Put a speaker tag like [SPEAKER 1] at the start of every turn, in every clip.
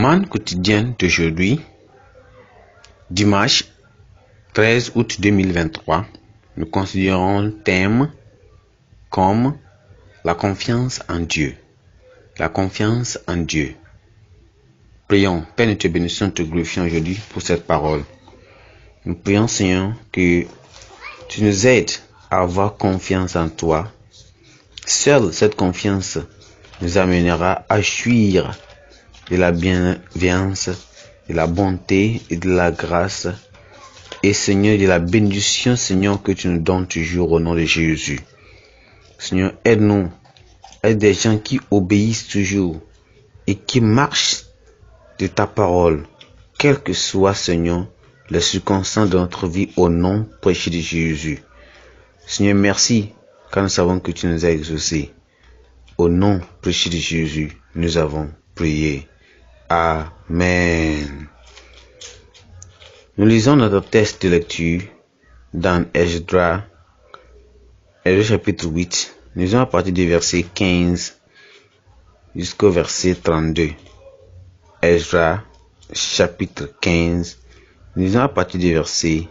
[SPEAKER 1] Man quotidien d'aujourd'hui, dimanche 13 août 2023, nous considérons le thème comme la confiance en Dieu. La confiance en Dieu. Prions. Père, nous te bénissons, te glorifions aujourd'hui pour cette parole. Nous prions, Seigneur, que tu nous aides à avoir confiance en toi. Seule cette confiance nous amènera à jouir de la bienveillance, de la bonté et de la grâce. Et Seigneur, de la bénédiction, Seigneur, que tu nous donnes toujours au nom de Jésus. Seigneur, aide-nous. Aide des gens qui obéissent toujours et qui marchent de ta parole, quelles que soient, Seigneur, les circonstances de notre vie, au nom précieux de Jésus. Seigneur, merci, car nous savons que tu nous as exaucés. Au nom précieux de Jésus, nous avons prié. Amen. Nous lisons notre texte de lecture dans Esdras, chapitre 8. Nous lisons à partir du verset 15 jusqu'au verset 32. Esdras, chapitre 15. Nous lisons à partir du verset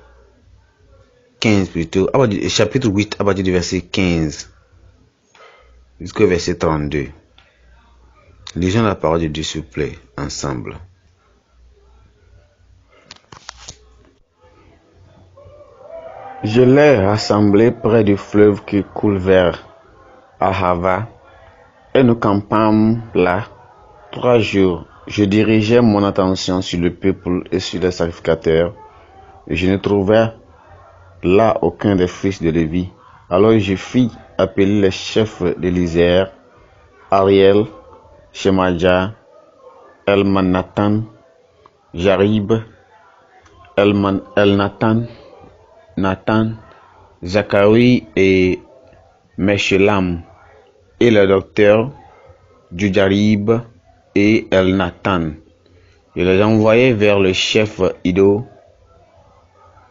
[SPEAKER 1] 15 plutôt. Chapitre 8 à partir du verset 15 jusqu'au verset 32. Lisons la parole de Dieu, s'il vous plaît, ensemble. Je l'ai rassemblé près du fleuve qui coule vers Ahava, et nous campâmes là 3 jours. Je dirigeais mon attention sur le peuple et sur les sacrificateurs, et je ne trouvais là aucun des fils de Lévi. Alors je fis appeler les chefs d'Élisée, Ariel, Shemaja, Elmanathan, Jarib, Elnathan, Nathan, Zacharie et Meshulam, et le docteur du Jarib et Elnathan. Je les envoyai vers le chef Iddo,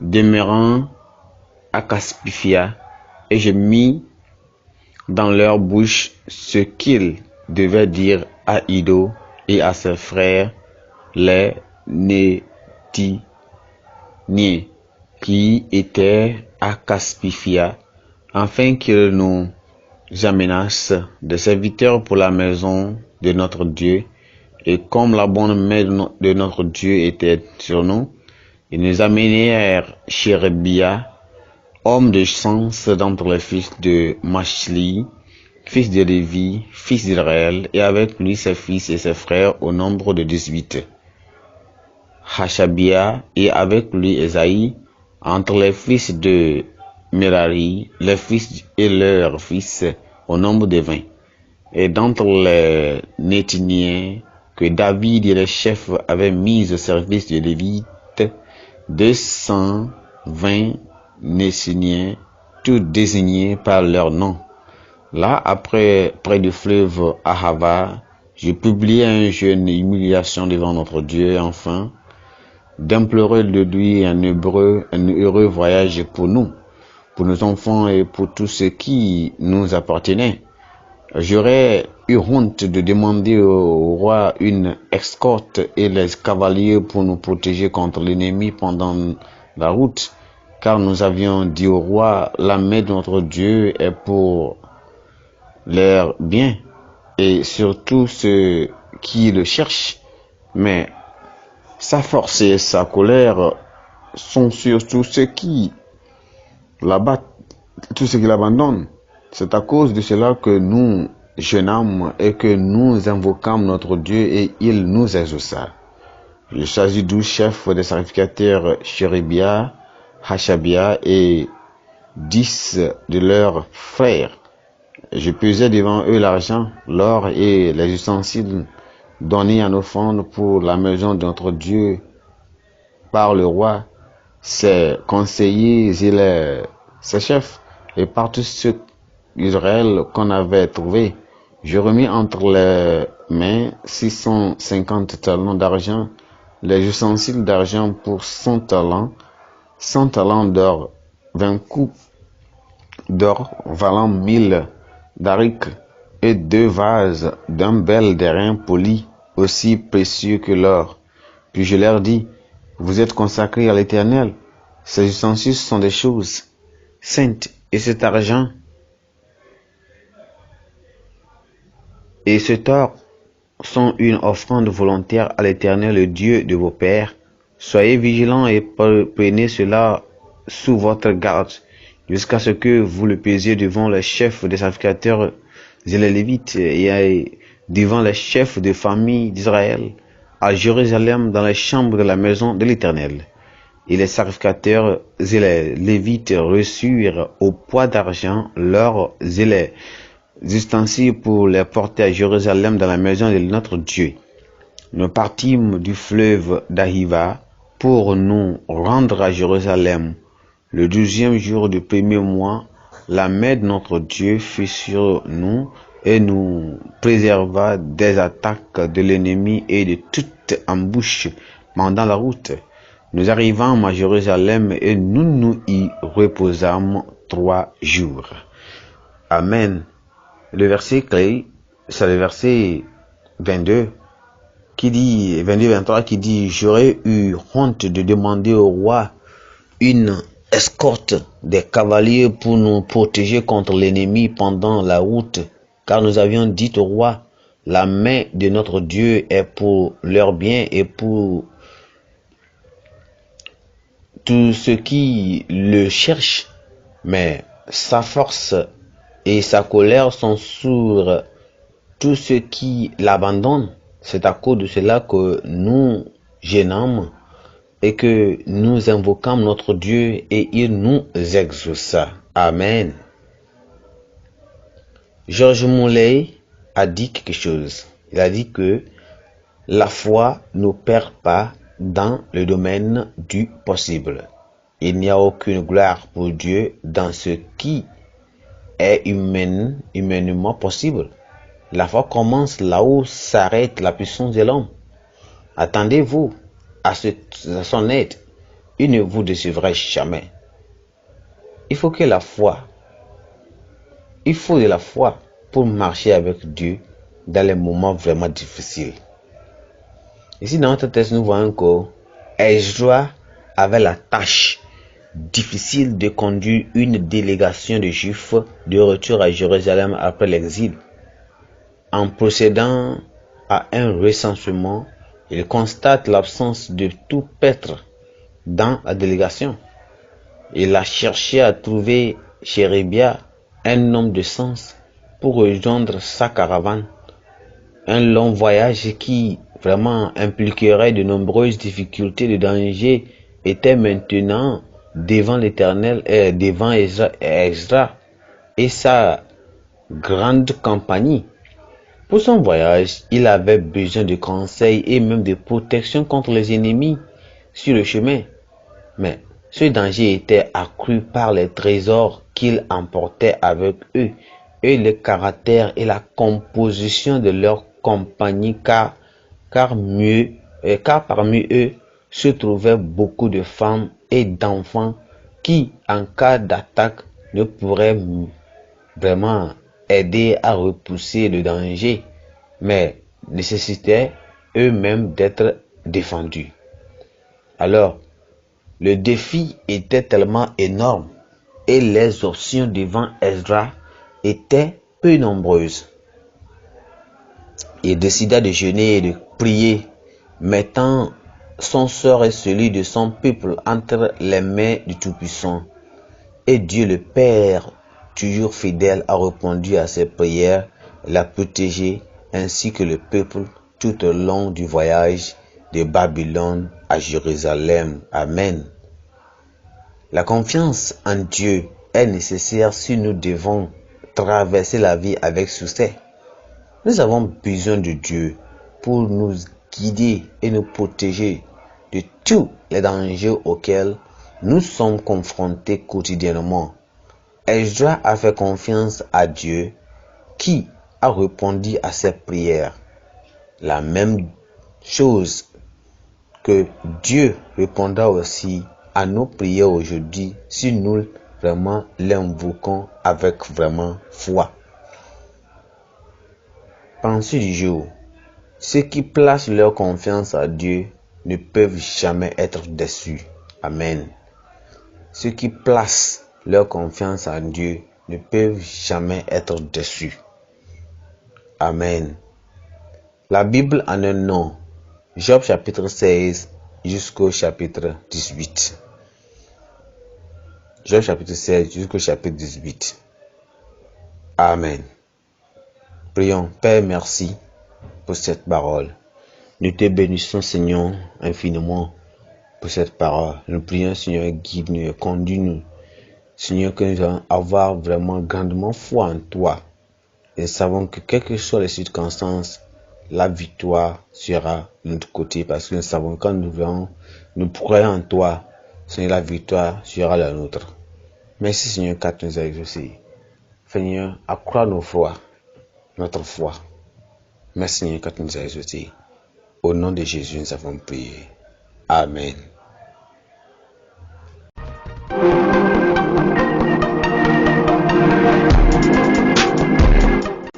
[SPEAKER 1] demeurant à Caspifia, et je mis dans leur bouche ce qu'ils devaient dire à Iddo et à ses frères les Nétiniens qui étaient à Caspifia, afin qu'ils nous amenassent des serviteurs pour la maison de notre Dieu. Et comme la bonne main de notre Dieu était sur nous, ils nous amenèrent Chérébia, homme de sens d'entre les fils de Machli, fils de Lévi, fils d'Israël, et avec lui ses fils et ses frères au nombre de 18. Hashabia, et avec lui Esaïe, entre les fils de Merari, les fils et leurs fils, au nombre de 20. Et d'entre les Nétiniens que David et les chefs avaient mis au service de Lévite, 220 Nétiniens, tous désignés par leur nom. Là, après, près du fleuve Ahava, je publiai un jeûne et humiliation devant notre Dieu, enfin, d'implorer de lui un heureux voyage pour nous, pour nos enfants et pour tout ce qui nous appartenait. J'aurais eu honte de demander au roi une escorte et les cavaliers pour nous protéger contre l'ennemi pendant la route, car nous avions dit au roi, la main de notre Dieu est pour leur bien, et surtout ceux qui le cherchent, mais sa force et sa colère sont sur tous ceux qui l'abattent, tous ceux qui l'abandonnent. C'est à cause de cela que nous jeûnâmes et que nous invoquâmes notre Dieu, et il nous exauça. Je choisis 12 chefs des sacrificateurs, Chérébia, Hashabia et 10 de leurs frères. Je pesais devant eux l'argent, l'or et les ustensiles donnés en offrande pour la maison de notre Dieu par le roi, ses conseillers et ses chefs, et par tous ceux d'Israël qu'on avait trouvés. Je remis entre les mains 650 talents d'argent, les ustensiles d'argent pour 100 talents, 100 talents d'or, 20 coupes d'or valant 1000 darics, et 2 vases d'un bel d'airain poli aussi précieux que l'or. Puis je leur dis, vous êtes consacrés à l'Éternel. Ces ustensiles sont des choses saintes, et cet argent et cet or sont une offrande volontaire à l'Éternel, le Dieu de vos pères. Soyez vigilants et prenez cela sous votre garde, jusqu'à ce que vous le pesiez devant les chefs des sacrificateurs et les Lévites, et devant les chefs de famille d'Israël, à Jérusalem, dans les chambres de la maison de l'Éternel. Et les sacrificateurs et les Lévites reçurent au poids d'argent leurs et les ustensiles pour les porter à Jérusalem dans la maison de notre Dieu. Nous partîmes du fleuve d'Ahiva pour nous rendre à Jérusalem. Le 12e jour du premier mois, la main de notre Dieu fut sur nous et nous préserva des attaques de l'ennemi et de toute embûche pendant la route. Nous arrivâmes à Jérusalem et nous nous y reposâmes 3 jours. Amen. Le verset clé, c'est le verset 22 qui dit, 22-23 qui dit, j'aurais eu honte de demander au roi une escorte des cavaliers pour nous protéger contre l'ennemi pendant la route, car nous avions dit au roi, la main de notre Dieu est pour leur bien et pour tous ceux qui le cherchent, mais sa force et sa colère sont sur tous ceux qui l'abandonnent. C'est à cause de cela que nous gênons et que nous invoquons notre Dieu et il nous exauça. Amen. George Muller a dit quelque chose. Il a dit que la foi ne perd pas dans le domaine du possible. Il n'y a aucune gloire pour Dieu dans ce qui est humainement possible. La foi commence là où s'arrête la puissance de l'homme. Attendez-vous à son aide. Il ne vous décevra jamais. Il faut de la foi pour marcher avec Dieu dans les moments vraiment difficiles. Ici dans notre texte, nous voyons que Esdras avait la tâche difficile de conduire une délégation de Juifs de retour à Jérusalem après l'exil. En procédant à un recensement, il constate l'absence de tout prêtre dans la délégation. Il a cherché à trouver Chérébia, un homme de sens, pour rejoindre sa caravane. Un long voyage qui vraiment impliquerait de nombreuses difficultés, de dangers, était maintenant devant l'Éternel et devant Esdras et sa grande compagnie. Pour son voyage, il avait besoin de conseils et même de protection contre les ennemis sur le chemin. Mais ce danger était accru par les trésors qu'ils emportaient avec eux et le caractère et la composition de leur compagnie, car parmi eux se trouvaient beaucoup de femmes et d'enfants qui, en cas d'attaque, ne pourraient vraiment aider à repousser le danger, mais nécessitaient eux-mêmes d'être défendus. Alors, le défi était tellement énorme et les options devant Esdras étaient peu nombreuses. Il décida de jeûner et de prier, mettant son sort et celui de son peuple entre les mains du Tout-Puissant. Et Dieu le Père, toujours fidèle, a répondu à ses prières, l'a protégé, ainsi que le peuple tout au long du voyage de Babylone à Jérusalem. Amen. La confiance en Dieu est nécessaire si nous devons traverser la vie avec succès. Nous avons besoin de Dieu pour nous guider et nous protéger de tous les dangers auxquels nous sommes confrontés quotidiennement. Esdras a fait confiance à Dieu qui a répondu à ses prières. La même chose que Dieu répondra aussi à nos prières aujourd'hui si nous vraiment l'invoquons avec vraiment foi. Pensée du jour. Ceux qui placent leur confiance à Dieu ne peuvent jamais être déçus. Amen. Ceux qui placent leur confiance en Dieu ne peuvent jamais être déçus. Amen. La Bible en un nom. Job chapitre 16 jusqu'au chapitre 18. Job chapitre 16 jusqu'au chapitre 18. Amen. Prions. Père, merci pour cette parole. Nous te bénissons, Seigneur, infiniment pour cette parole. Nous prions, Seigneur, guide-nous, conduis-nous. Seigneur, que nous allons avoir vraiment grandement foi en toi. Et nous savons que quelles que soient les circonstances, la victoire sera de notre côté. Parce que nous savons que quand nous verrons, nous croyons en toi, Seigneur, la victoire sera la nôtre. Merci, Seigneur, car tu nous as exaucés. Seigneur, accrois nos foi, notre foi. Merci, Seigneur, car tu nous as exaucés. Au nom de Jésus, nous avons prié. Amen.